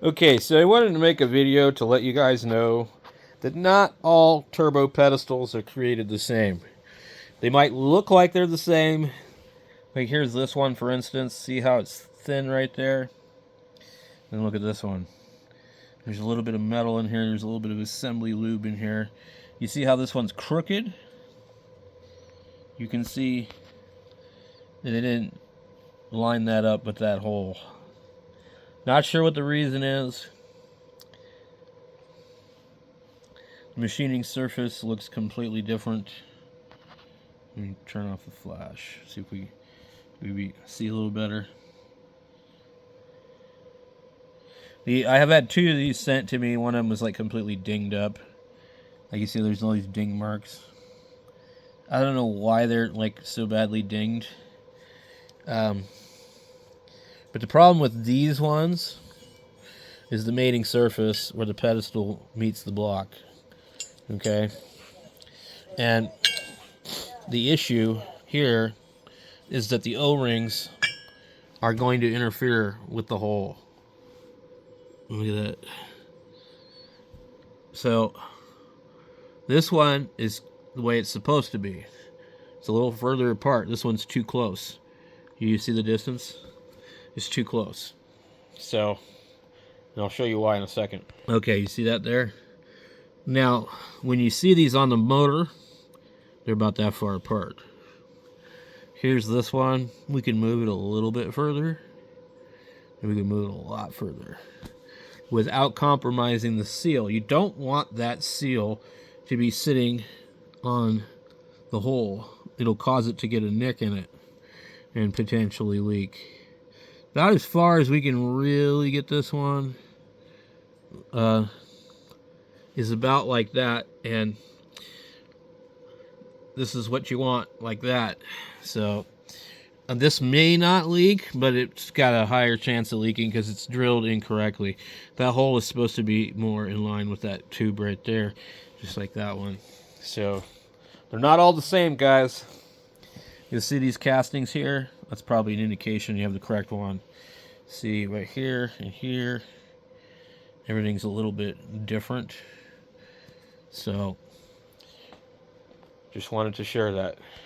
Okay, so I wanted to make a video to let you guys know that not all turbo pedestals are created the same. They might look like they're the same. Like here's this one, for instance. See how it's thin right there? And look at this one. There's a little bit of metal in here. There's a little bit of assembly lube in here. You see how this one's crooked? You can see that they didn't line that up with that hole. Not sure what the reason is. The machining surface looks completely different. Let me turn off the flash. See if we maybe see a little better. I have had two of these sent to me. One of them was like completely dinged up. Like you see, there's all these ding marks. I don't know why they're like so badly dinged. But the problem with these ones is the mating surface where the pedestal meets the block. Okay? And the issue here is that the O-rings are going to interfere with the hole. Look at that. So this one is the way it's supposed to be. It's a little further apart. This one's too close. You see the distance? It's too close. So, and I'll show you why in a second. Okay, you see that there? Now, when you see these on the motor, they're about that far apart. Here's this one. We can move it a little bit further. And we can move it a lot further without compromising the seal. You don't want that seal to be sitting on the hole. It'll cause it to get a nick in it and potentially leak. About as far as we can really get this one is about like that, and this is what you want, like that. So this may not leak, but it's got a higher chance of leaking because it's drilled incorrectly. That hole is supposed to be more in line with that tube right there, just like that one. So they're not all the same, guys. You'll see these castings here. That's probably an indication you have the correct one. See right here and here, everything's a little bit different. So just wanted to share that.